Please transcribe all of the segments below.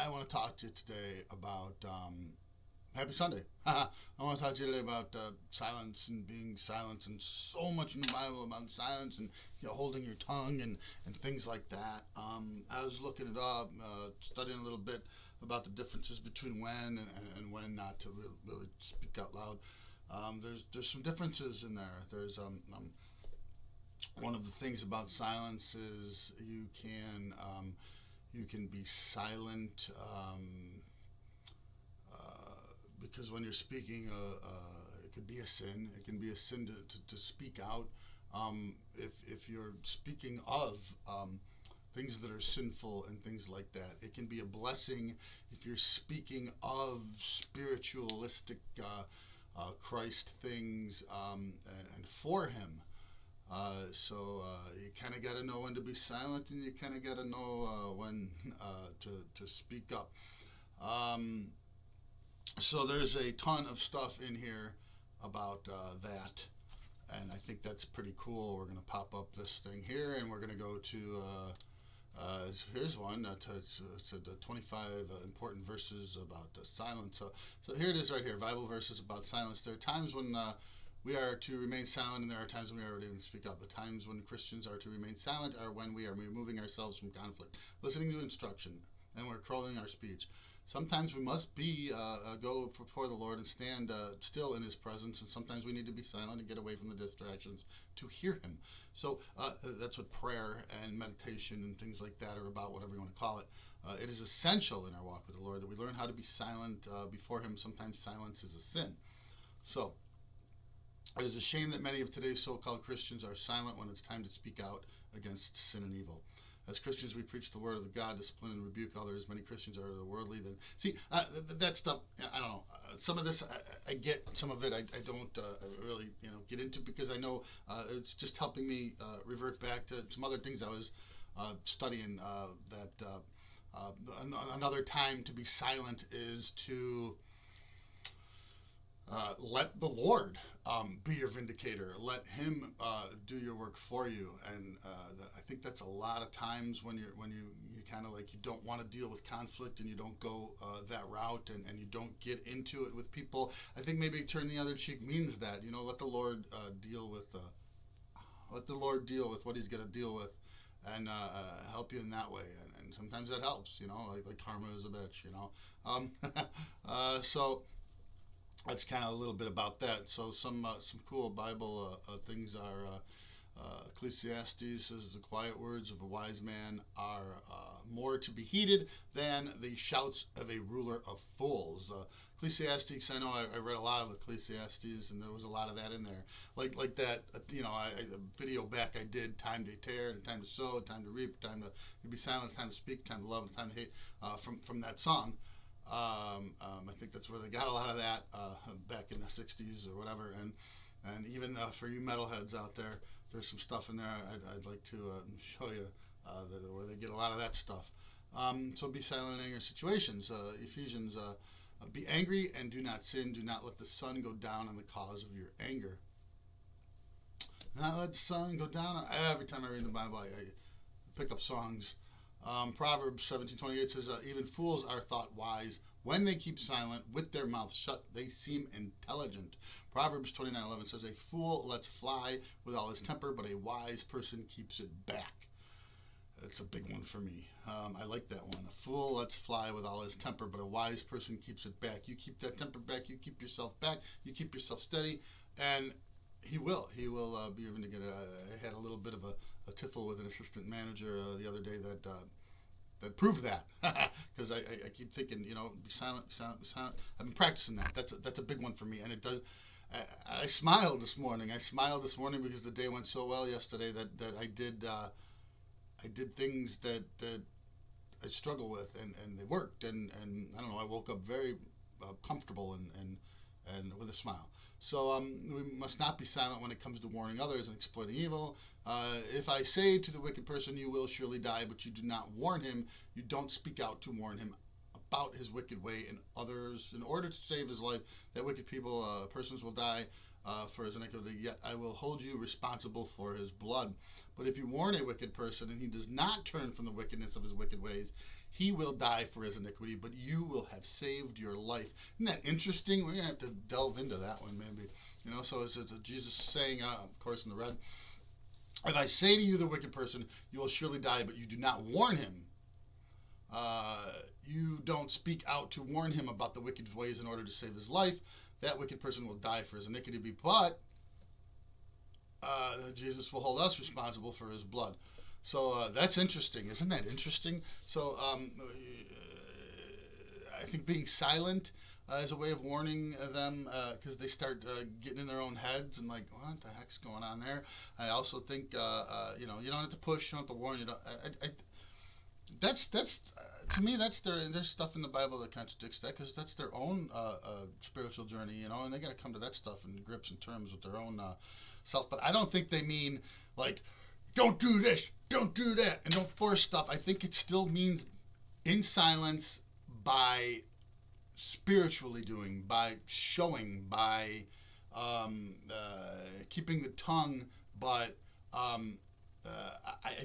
I want to talk to you today about Happy Sunday. I want to talk to you today about silence and being silent, and so much in the Bible about silence and holding your tongue and things like that. I was looking it up, studying a little bit about the differences between when and when not to really speak out loud. There's some differences in there. There's one of the things about silence is you can be silent because when you're speaking, it could be a sin. It can be a sin to speak out. If you're speaking of things that are sinful and things like that, it can be a blessing if you're speaking of spiritualistic Christ things and for Him. So you kind of got to know when to be silent, and you kind of got to know when to speak up. Um, so there's a ton of stuff in here about that, and I think that's pretty cool. We're going to pop up this thing here, and we're going to go to. Here's one. It's the 25 important verses about silence. So here it is right here. Bible verses about silence. There are times when we are to remain silent, and there are times when we are to speak up. The times when Christians are to remain silent are when we are removing ourselves from conflict, listening to instruction, and we're controlling our speech. Sometimes we must be go before the Lord and stand still in His presence, and sometimes we need to be silent and get away from the distractions to hear Him. So that's what prayer and meditation and things like that are about, whatever you want to call it. It is essential in our walk with the Lord that we learn how to be silent before Him. Sometimes silence is a sin. So it is a shame that many of today's so-called Christians are silent when it's time to speak out against sin and evil. As Christians, we preach the word of God, discipline and rebuke others. Many Christians are the worldly. See, that stuff. I don't know. Some of this I get. Some of it I don't really get into, because I know it's just helping me revert back to some other things I was studying. Another time to be silent is to let the Lord be your vindicator. Let Him do your work for you. And I think that's a lot of times when you kind of like, you don't want to deal with conflict, and you don't go that route, and you don't get into it with people. I think maybe turn the other cheek means that let the Lord deal with what He's going to deal with. And help you in that way, and sometimes that helps, like karma is a bitch, so that's kind of a little bit about that. So some cool Bible things are Ecclesiastes says the quiet words of a wise man are more to be heeded than the shouts of a ruler of fools. Ecclesiastes, I know I read a lot of Ecclesiastes, and there was a lot of that in there. Like that, a video back I did, time to tear, and time to sow, time to reap, time to be silent, time to speak, time to love, and time to hate, from that song. I think that's where they got a lot of that back in the 60s or whatever. And even for you metalheads out there, there's some stuff in there I'd like to show you where they get a lot of that stuff. So be silent in anger situations. Ephesians, be angry and do not sin. Do not let the sun go down on the cause of your anger. Not let the sun go down. Every time I read the Bible, I pick up songs. Proverbs 17:28 says, even fools are thought wise when they keep silent with their mouths shut. They seem intelligent. Proverbs 29:11 says, a fool lets fly with all his temper, but a wise person keeps it back. That's a big one for me. I like that one. A fool lets fly with all his temper, but a wise person keeps it back. You keep that temper back. You keep yourself back. You keep yourself steady, and he will be able to get. I had a little bit of a tiffle with an assistant manager the other day that proved that, because I keep thinking, be silent, be silent, be silent. I've been practicing that. That's a big one for me, and it does. I smiled this morning. Because the day went so well yesterday that I did things that I struggle with, and they worked, and I don't know. I woke up very comfortable and with a smile. So we must not be silent when it comes to warning others and exploiting evil. If I say to the wicked person, you will surely die, but you do not warn him, you don't speak out to warn him about his wicked way and others, in order to save his life, that wicked persons will die for his iniquity, yet I will hold you responsible for his blood. But if you warn a wicked person and he does not turn from the wickedness of his wicked ways, he will die for his iniquity, but you will have saved your life. Isn't that interesting? We're going to have to delve into that one maybe. So it's Jesus saying, of course, in the red, if I say to you, the wicked person, you will surely die, but you do not warn him. You don't speak out to warn him about the wicked ways in order to save his life. That wicked person will die for his iniquity, but Jesus will hold us responsible for his blood. So that's interesting. Isn't that interesting? So I think being silent is a way of warning them because they start getting in their own heads and like, what the heck's going on there? I also think, you don't have to push, you don't have to warn. That's to me, that's there's stuff in the Bible that contradicts that because that's their own spiritual journey, and they got to come to that stuff in grips and terms with their own self. But I don't think they mean like, don't do this, don't do that, and don't force stuff. I think it still means in silence by spiritually doing, by showing, by keeping the tongue, but I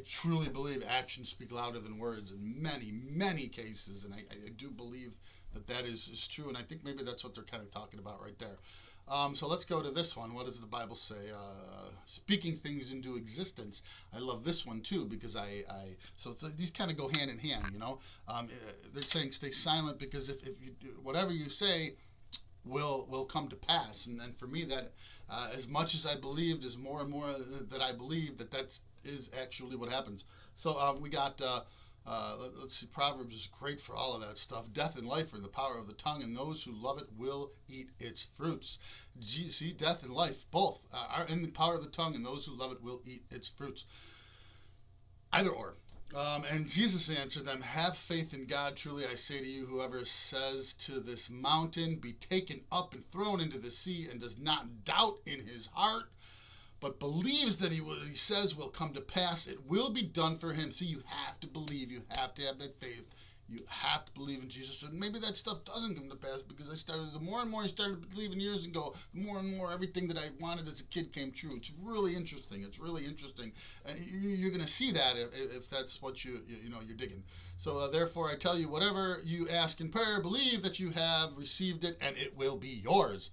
truly believe actions speak louder than words in many, many cases, and I do believe that is true, and I think maybe that's what they're kind of talking about right there. So let's go to this one. What does the Bible say? Speaking things into existence. I love this one too because these kind of go hand in hand. They're saying stay silent because if you do, whatever you say will come to pass. And for me, that as much as I believed, is more and more that I believe that is actually what happens. So we got. Let's see, Proverbs is great for all of that stuff. Death and life are in the power of the tongue, and those who love it will eat its fruits. See, death and life both are in the power of the tongue, and those who love it will eat its fruits. Either or. And Jesus answered them, have faith in God. Truly I say to you, whoever says to this mountain, be taken up and thrown into the sea, and does not doubt in his heart, but believes that what he says will come to pass, it will be done for him. See, you have to believe. You have to have that faith. You have to believe in Jesus. And maybe that stuff doesn't come to pass because the more and more I started believing years ago, the more and more everything that I wanted as a kid came true. It's really interesting. It's really interesting. You're going to see that if that's what you're digging. So therefore I tell you, whatever you ask in prayer, believe that you have received it and it will be yours.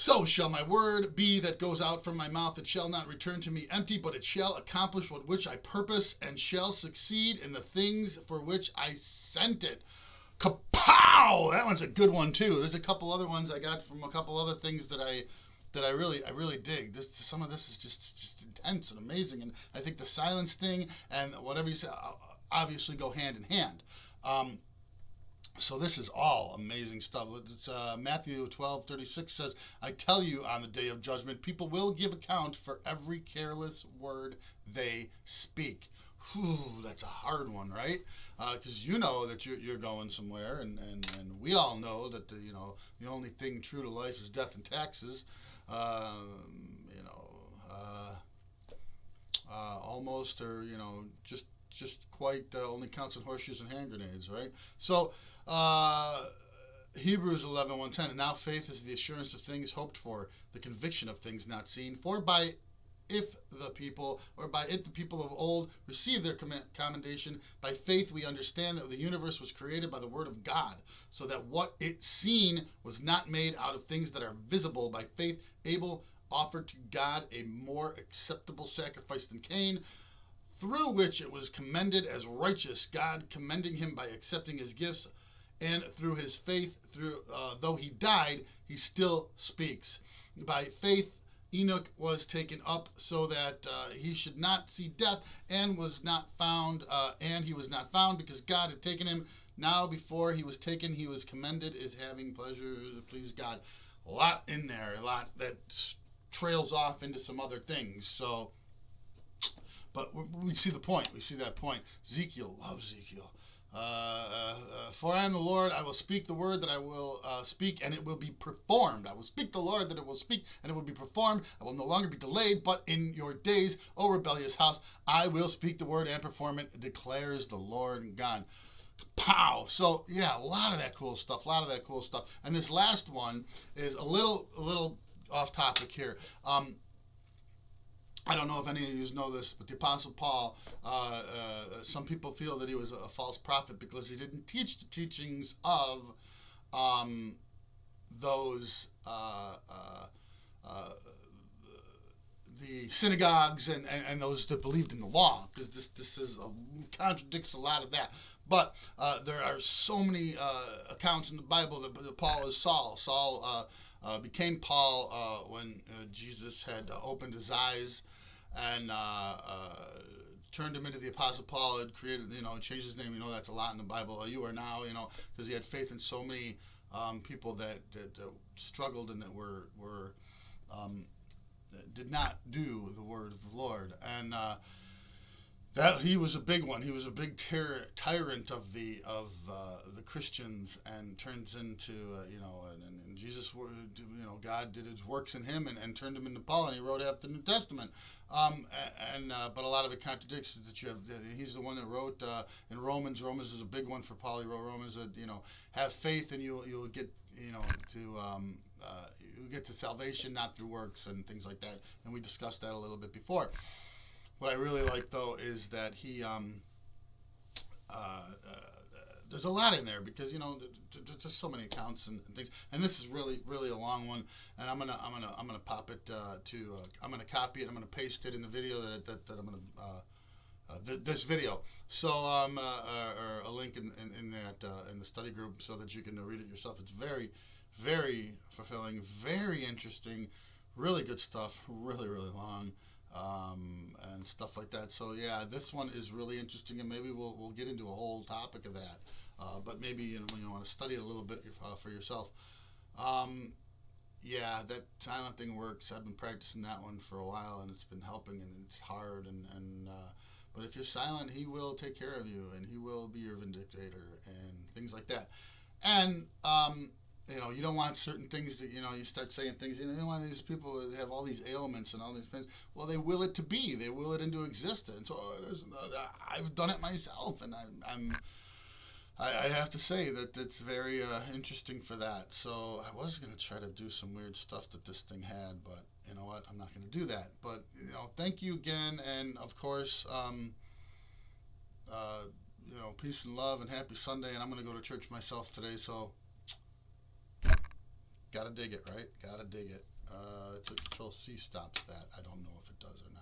So shall my word be that goes out from my mouth. It shall not return to me empty, but it shall accomplish which I purpose and shall succeed in the things for which I sent it. Kapow! That one's a good one too. There's a couple other ones I got from a couple other things that I really dig. Some of this is just intense and amazing, and I think the silence thing and whatever you say obviously go hand in hand. So this is all amazing stuff. It's Matthew 12:36 says, I tell you, on the day of judgment, people will give account for every careless word they speak. Whew, that's a hard one, right? Because you know that you're going somewhere, and we all know that the only thing true to life is death and taxes. Almost, or just quite only counts in horseshoes and hand grenades, right? So Hebrews 11:110. Now faith is the assurance of things hoped for, the conviction of things not seen. For by it the people of old received their commendation. By faith we understand that the universe was created by the word of God, so that what it seen was not made out of things that are visible. By faith Abel offered to God a more acceptable sacrifice than Cain, through which it was commended as righteous, God commending him by accepting his gifts. And through his faith, though he died, he still speaks. By faith Enoch was taken up so that he should not see death, and he was not found because God had taken him. Now before he was taken, he was commended as having pleasure to please God. A lot in there, a lot that trails off into some other things. So, but we see the point. We see that point. Ezekiel, love Ezekiel. For I am the Lord, I will speak the word that I will speak, and it will be performed. I will speak the Lord that it will speak, and it will be performed. I will no longer be delayed, but in your days, O rebellious house, I will speak the word and perform it, declares the Lord God. Pow! So, yeah, a lot of that cool stuff, And this last one is a little off topic here. I don't know if any of you know this, but the Apostle Paul, some people feel that he was a false prophet because he didn't teach the teachings of um, those the synagogues and those that believed in the law, because this is contradicts a lot of that. But there are so many accounts in the Bible that Paul is Saul. Saul became Paul when Jesus had opened his eyes and turned him into the Apostle Paul. Had created, changed his name. That's a lot in the Bible. You are now, because he had faith in so many people that struggled and that were did not do the word of the Lord, and that he was a big one. He was a big tyrant of the Christians, and turns into and Jesus, God did His works in him and turned him into Paul, and he wrote half the New Testament. But a lot of it contradicts that you have. He's the one that wrote in Romans. Romans is a big one for Paul. He wrote Romans that have faith and you'll get to you get to salvation not through works and things like that. And we discussed that a little bit before. What I really like though is that he there's a lot in there because there's just so many accounts and things, and this is really a long one, and I'm gonna pop it I'm gonna copy it, I'm gonna paste it in the video that I'm gonna this video, so or a link in that in the study group so that you can read it yourself. It's very fulfilling, very interesting, really good stuff, really long. And stuff like that. So yeah, this one is really interesting, and maybe we'll get into a whole topic of that. But maybe when you want to study it a little bit for yourself. Yeah, that silent thing works. I've been practicing that one for a while, and it's been helping. And it's hard, and but if you're silent, He will take care of you, and He will be your vindicator, and things like that. And you don't want certain things that, you start saying things, you don't want these people that have all these ailments and all these pains. Well, they will it to be. They will it into existence. I've done it myself, and I have to say that it's very interesting for that. So I was going to try to do some weird stuff that this thing had, but you know what? I'm not going to do that. But, thank you again, and of course, peace and love, and happy Sunday, and I'm going to go to church myself today, so gotta dig it, right? Gotta dig it. Control C stops that. I don't know if it does or not.